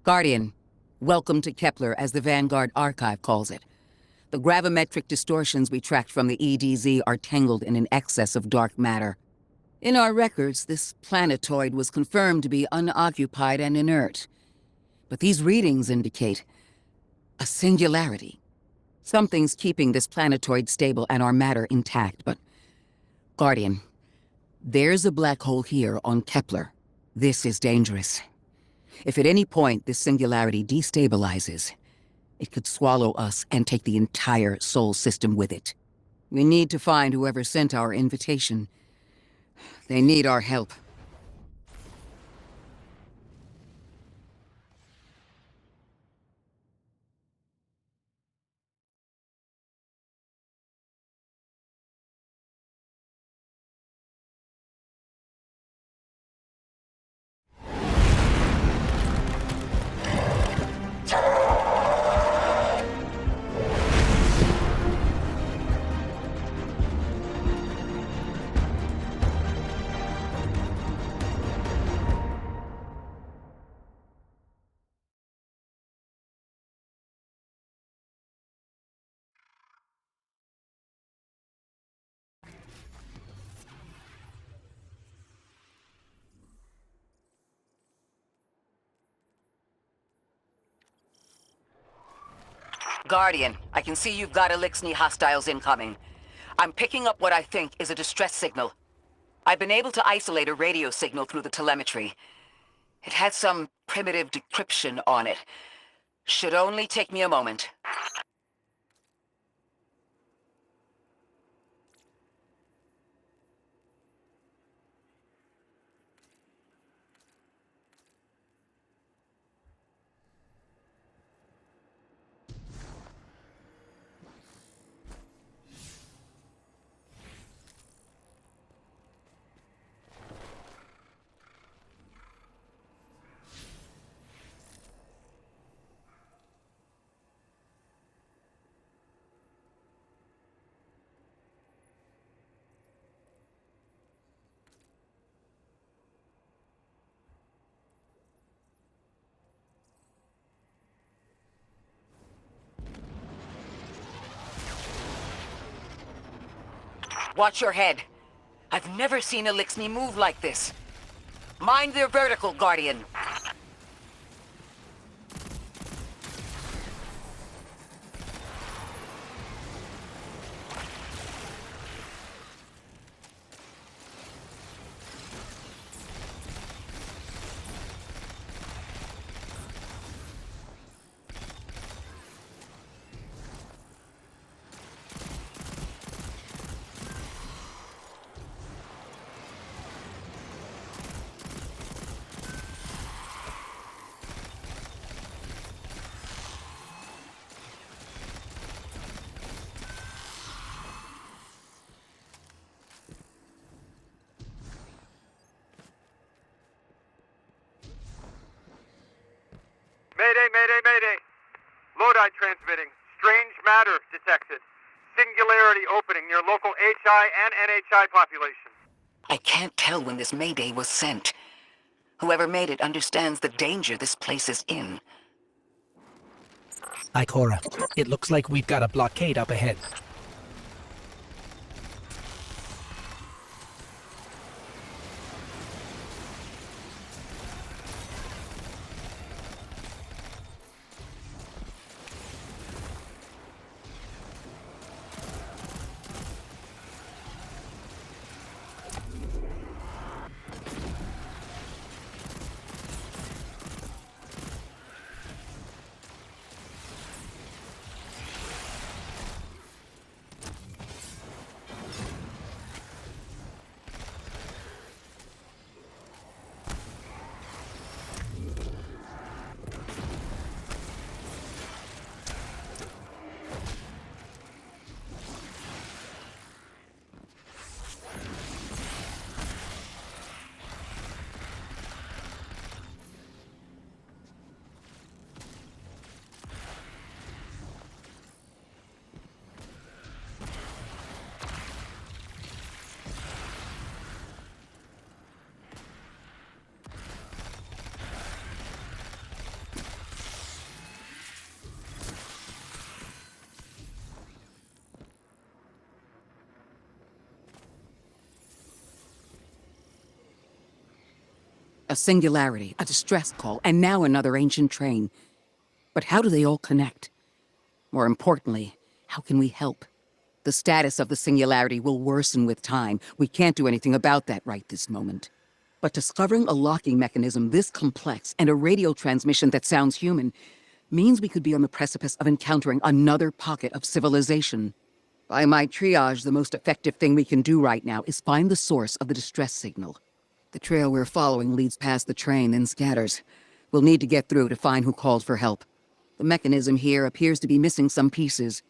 Guardian, welcome to Kepler, as the Vanguard Archive calls it. The gravimetric distortions we tracked from the EDZ are tangled in an excess of dark matter. In our records, this planetoid was confirmed to be unoccupied and inert. But these readings indicate a singularity. Something's keeping this planetoid stable and our matter intact, but... Guardian, there's a black hole here on Kepler. This is dangerous. If at any point this singularity destabilizes, it could swallow us and take the entire Sol system with it. We need to find whoever sent our invitation. They need our help. Guardian, I can see you've got Elixni hostiles incoming. I'm picking up what I think is a distress signal. I've been able to isolate a radio signal through the telemetry. It had some primitive decryption on it. Should only take me a moment. Watch your head. I've never seen Elixni move like this. Mind their vertical, Guardian. Mayday, mayday, mayday. Lodi transmitting. Strange matter detected. Singularity opening near local HI and NHI population. I can't tell when this Mayday was sent. Whoever made it understands the danger this place is in. Ikora, it looks like we've got a blockade up ahead. A singularity, a distress call, and now another ancient train. But how do they all connect? More importantly, how can we help? The status of the singularity will worsen with time. We can't do anything about that right this moment. But discovering a locking mechanism this complex and a radio transmission that sounds human means we could be on the precipice of encountering another pocket of civilization. By my triage, the most effective thing we can do right now is find the source of the distress signal. The trail we're following leads past the train, then scatters. We'll need to get through to find who called for help. The mechanism here appears to be missing some pieces.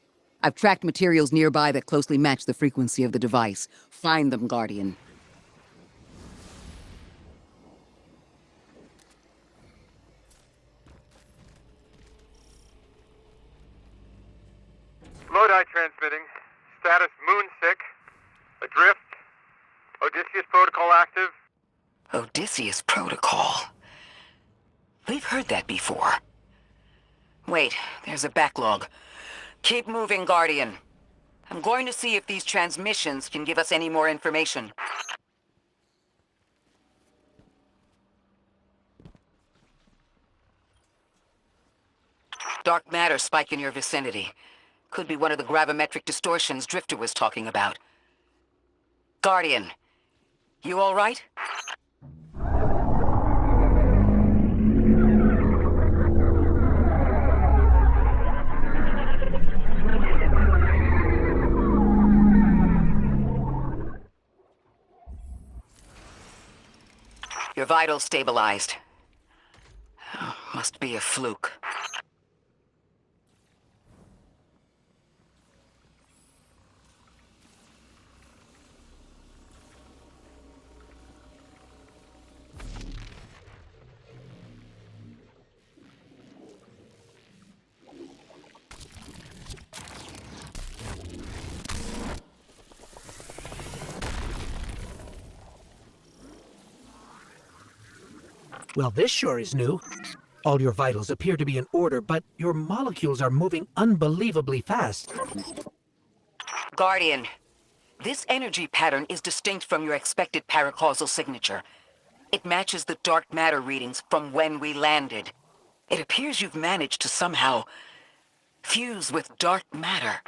I've tracked materials nearby that closely match the frequency of the device. Find them, Guardian. Lodi transmitting. Status moonsick. Adrift. Odysseus protocol active. Odysseus Protocol. We've heard that before. Wait, there's a backlog. Keep moving, Guardian. I'm going to see if these transmissions can give us any more information. Dark matter spike in your vicinity. Could be one of the gravimetric distortions Drifter was talking about. Guardian, you all right? Your vitals stabilized. Oh, must be a fluke. Well, this sure is new. All your vitals appear to be in order, but your molecules are moving unbelievably fast. Guardian, this energy pattern is distinct from your expected paracausal signature. It matches the dark matter readings from when we landed. It appears you've managed to somehow fuse with dark matter.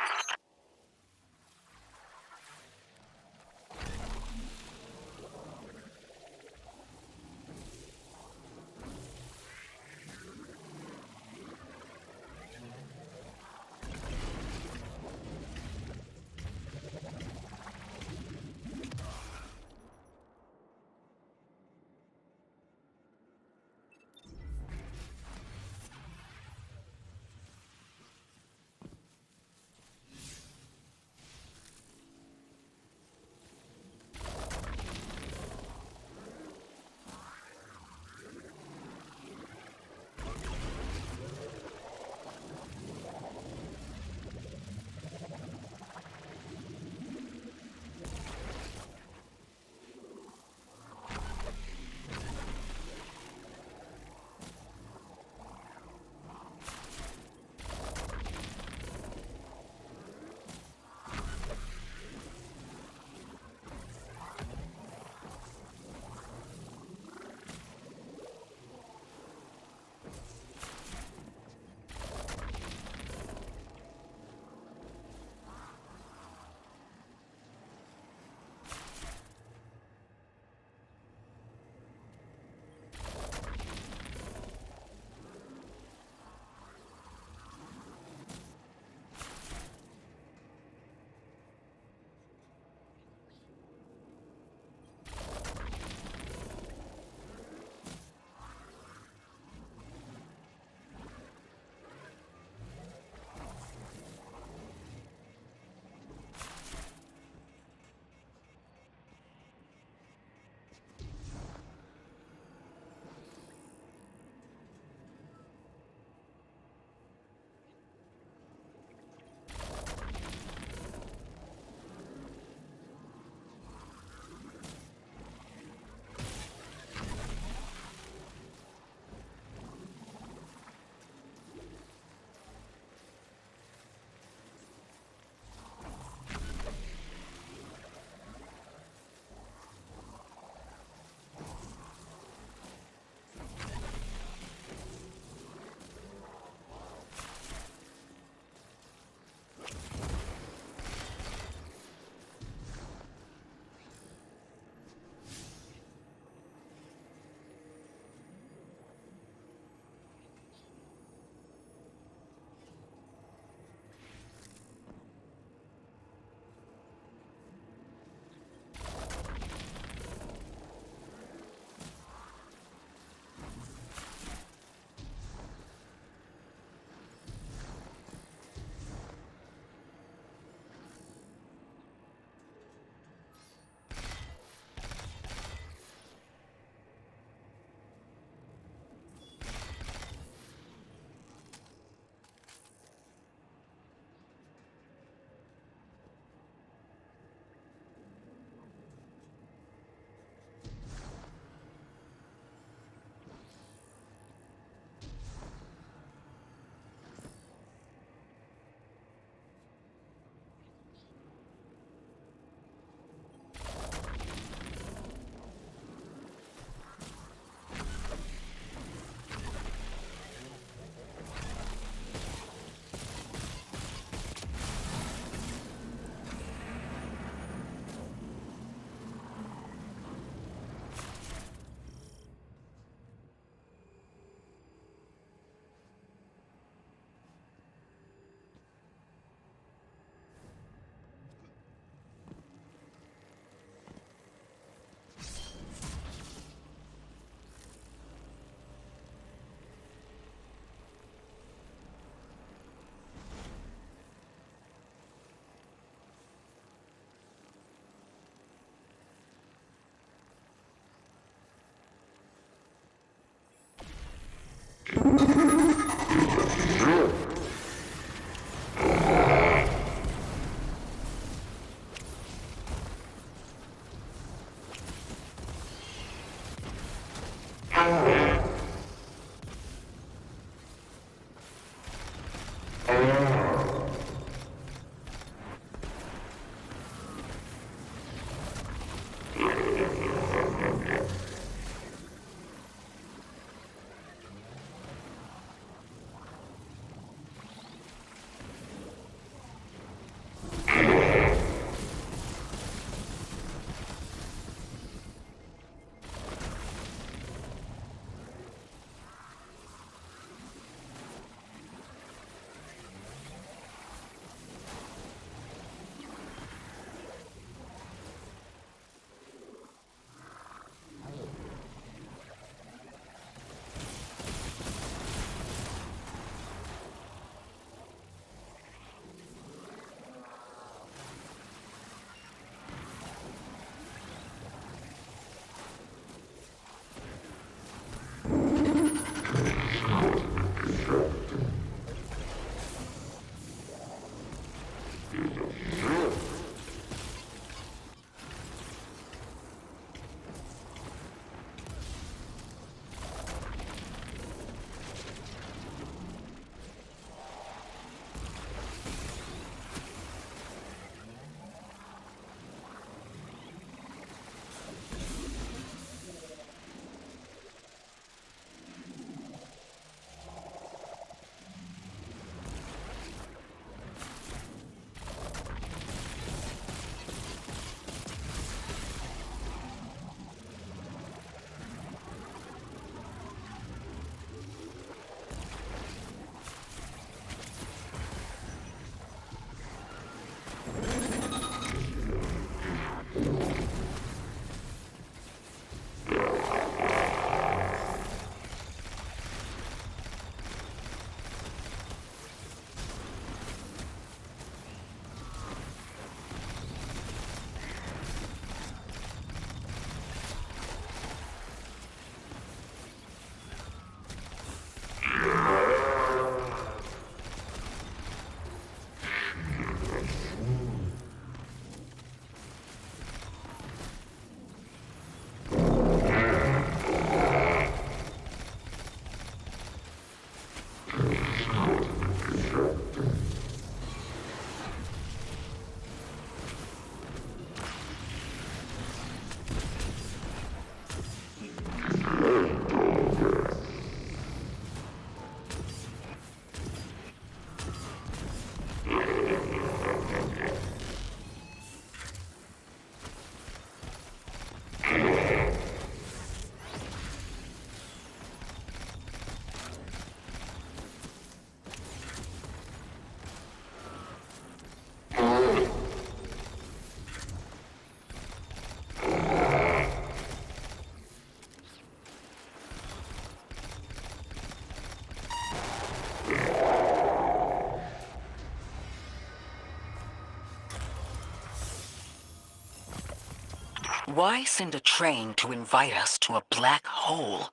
Why send a train to invite us to a black hole?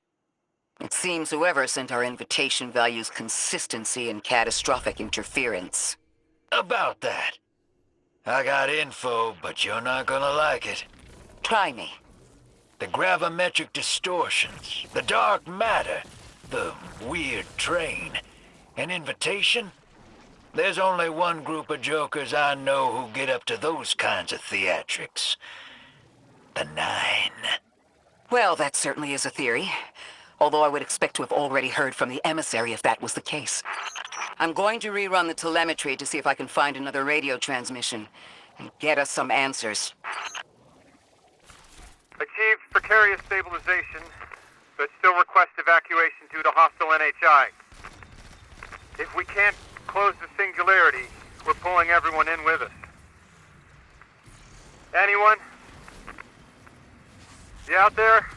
It seems whoever sent our invitation values consistency and catastrophic interference. About that. I got info, but you're not gonna like it. Try me. The gravimetric distortions, the dark matter, the weird train. An invitation? There's only one group of jokers I know who get up to those kinds of theatrics. The Nine. Well, that certainly is a theory. Although I would expect to have already heard from the emissary if that was the case. I'm going to rerun the telemetry to see if I can find another radio transmission and get us some answers. Achieved precarious stabilization, but still request evacuation due to hostile NHI. If we can't close the singularity, we're pulling everyone in with us. Anyone? You out there?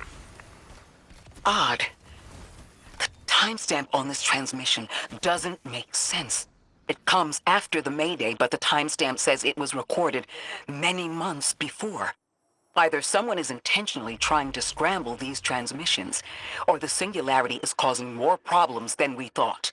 Odd. The timestamp on this transmission doesn't make sense. It comes after the Mayday, but the timestamp says it was recorded many months before. Either someone is intentionally trying to scramble these transmissions, or the Singularity is causing more problems than we thought.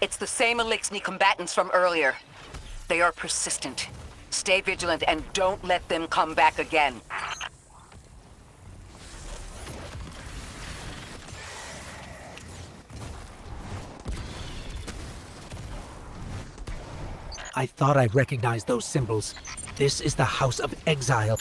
It's the same Elixni combatants from earlier. They are persistent. Stay vigilant and don't let them come back again. I thought I recognized those symbols. This is the House of Exile.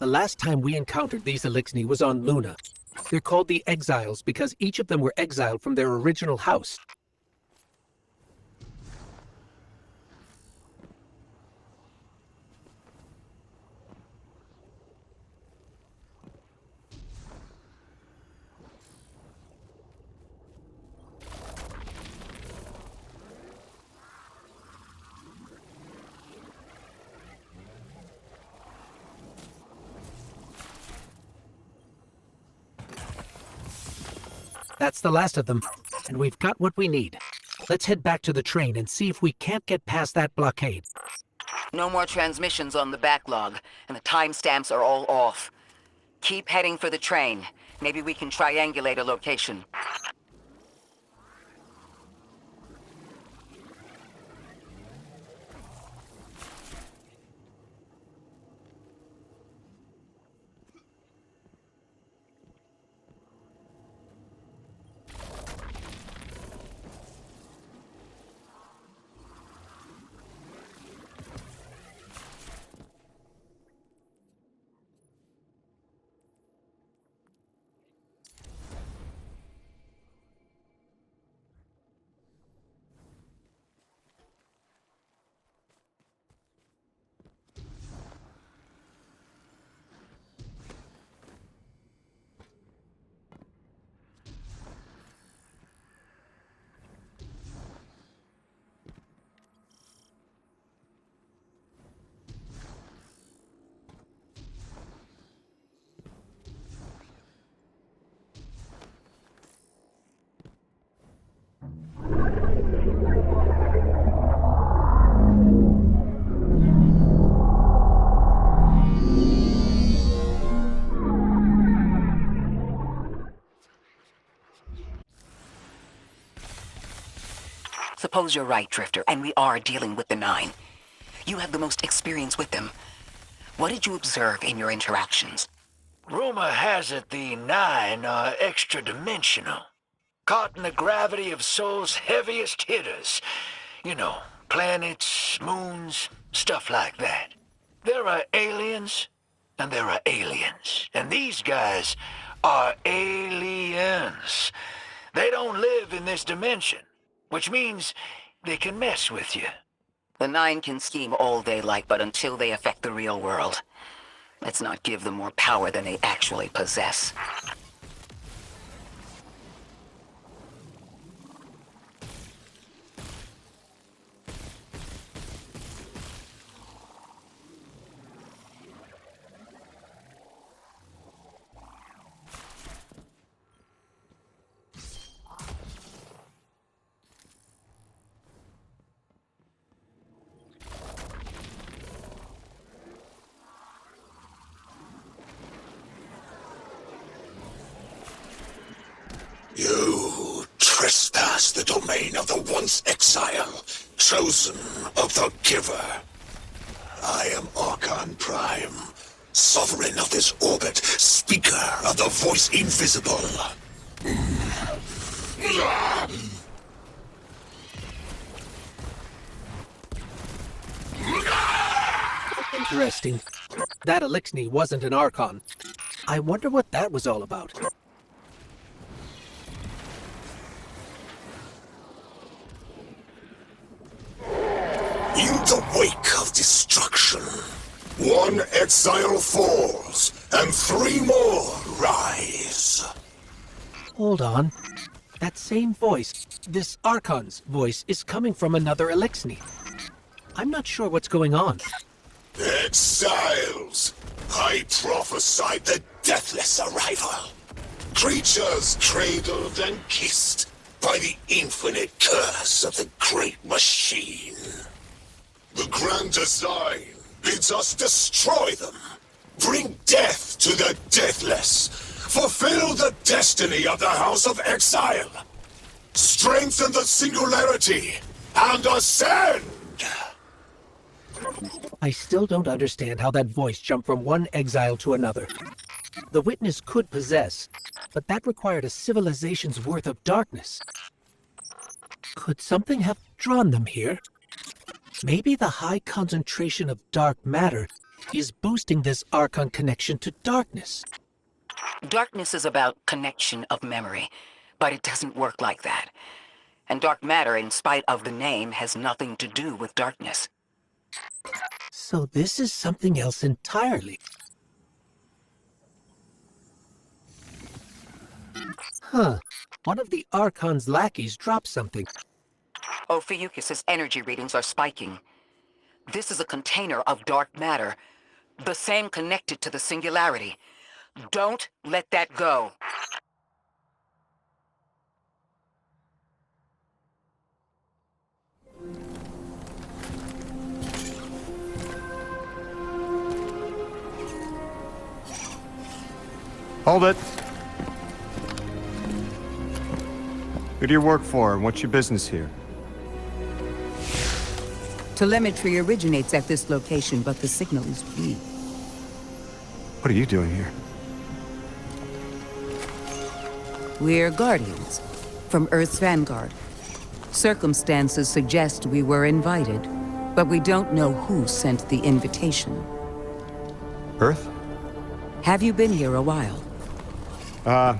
The last time we encountered these Elixni was on Luna. They're called the Exiles because each of them were exiled from their original house. That's the last of them, and we've got what we need. Let's head back to the train and see if we can't get past that blockade. No more transmissions on the backlog, and the timestamps are all off. Keep heading for the train. Maybe we can triangulate a location. Suppose you're right, Drifter, and we are dealing with the Nine. You have the most experience with them. What did you observe in your interactions? Rumor has it the Nine are extra-dimensional. Caught in the gravity of Sol's heaviest hitters. You know, planets, moons, stuff like that. There are aliens, and there are aliens. And these guys are aliens. They don't live in this dimension, which means they can mess with you. The Nine can scheme all they like, but until they affect the real world, let's not give them more power than they actually possess. You trespass the domain of the once exile, chosen of the Giver. I am Archon Prime, sovereign of this orbit, speaker of the voice invisible. Interesting. That Elixni wasn't an Archon. I wonder what that was all about. In the wake of destruction, one exile falls, and 3 more rise. Hold on. That same voice, this Archon's voice, is coming from another Elixni. I'm not sure what's going on. Exiles! I prophesied the deathless arrival. Creatures cradled and kissed by the infinite curse of the Great Machine. The grand design bids us destroy them, bring death to the deathless, fulfill the destiny of the House of Exile, strengthen the singularity, and ascend! I still don't understand how that voice jumped from one exile to another. The Witness could possess, but that required a civilization's worth of darkness. Could something have drawn them here? Maybe the high concentration of dark matter is boosting this Archon connection to darkness. Darkness is about connection of memory, but it doesn't work like that. And dark matter, in spite of the name, has nothing to do with darkness. So this is something else entirely. Huh. One of the Archon's lackeys dropped something. Ophiuchus's energy readings are spiking. This is a container of dark matter, the same connected to the singularity. Don't let that go. Hold it. Who do you work for, and what's your business here? Telemetry originates at this location, but the signal is weak. What are you doing here? We're Guardians, from Earth's Vanguard. Circumstances suggest we were invited, but we don't know who sent the invitation. Earth? Have you been here a while? I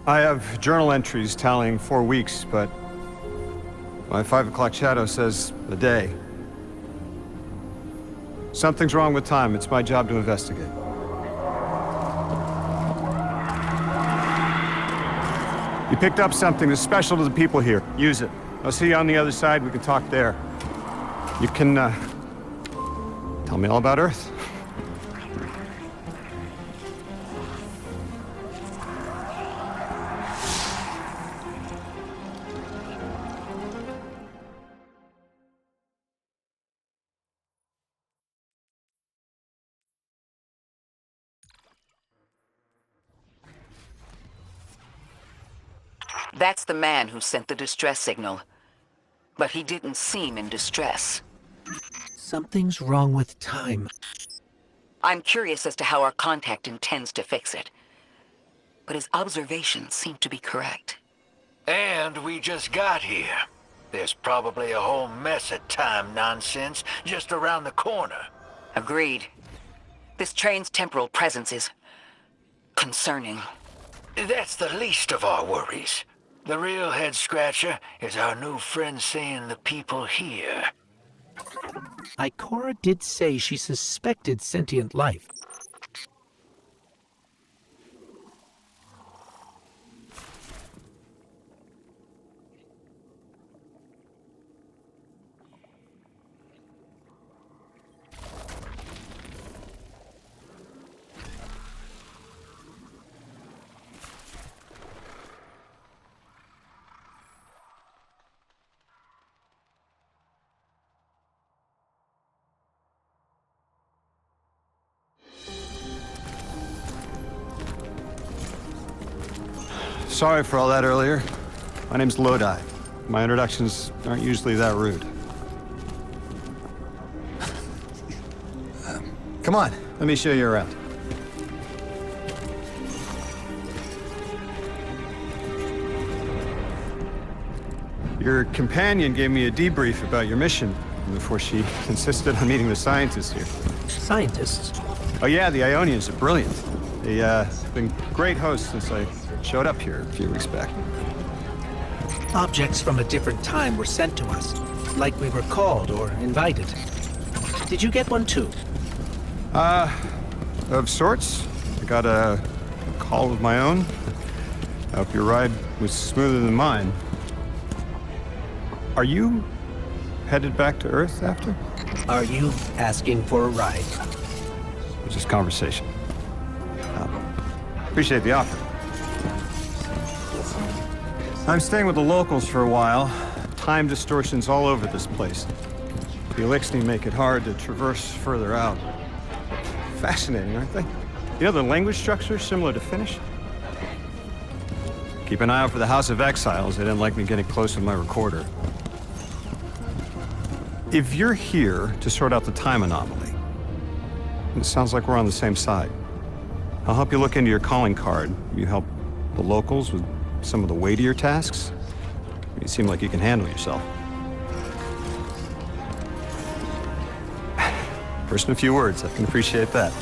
have journal entries tallying 4 weeks, but my 5 o'clock shadow says a day. Something's wrong with time. It's my job to investigate. You picked up something that's special to the people here. Use it. I'll see you on the other side. We can talk there. You can, tell me all about Earth. That's the man who sent the distress signal. but he didn't seem in distress. Something's wrong with time. I'm curious as to how our contact intends to fix it. But his observations seem to be correct. And we just got here. There's probably a whole mess of time nonsense just around the corner. Agreed. This train's temporal presence is concerning. That's the least of our worries. The real head-scratcher is our new friend seeing the people here. Ikora did say she suspected sentient life. Sorry for all that earlier. My name's Lodi. My introductions aren't usually that rude. Come on, let me show you around. Your companion gave me a debrief about your mission before she insisted on meeting the scientists here. Scientists? Oh yeah, the Ionians are brilliant. They've been great hosts since I showed up here a few weeks back. Objects from a different time were sent to us, like we were called or invited. Did you get one too? Of sorts. I got a call of my own. I hope your ride was smoother than mine. Are you headed back to Earth after? Are you asking for a ride? It's just conversation. Appreciate the offer. I'm staying with the locals for a while. Time distortions all over this place. The Elixni make it hard to traverse further out. Fascinating, aren't they? You know, the language structure is similar to Finnish. Keep an eye out for the House of Exiles. They didn't like me getting close with my recorder. If you're here to sort out the time anomaly, it sounds like we're on the same side. I'll help you look into your calling card. You help the locals with some of the weightier tasks. You seem like you can handle yourself. First in a few words, I can appreciate that.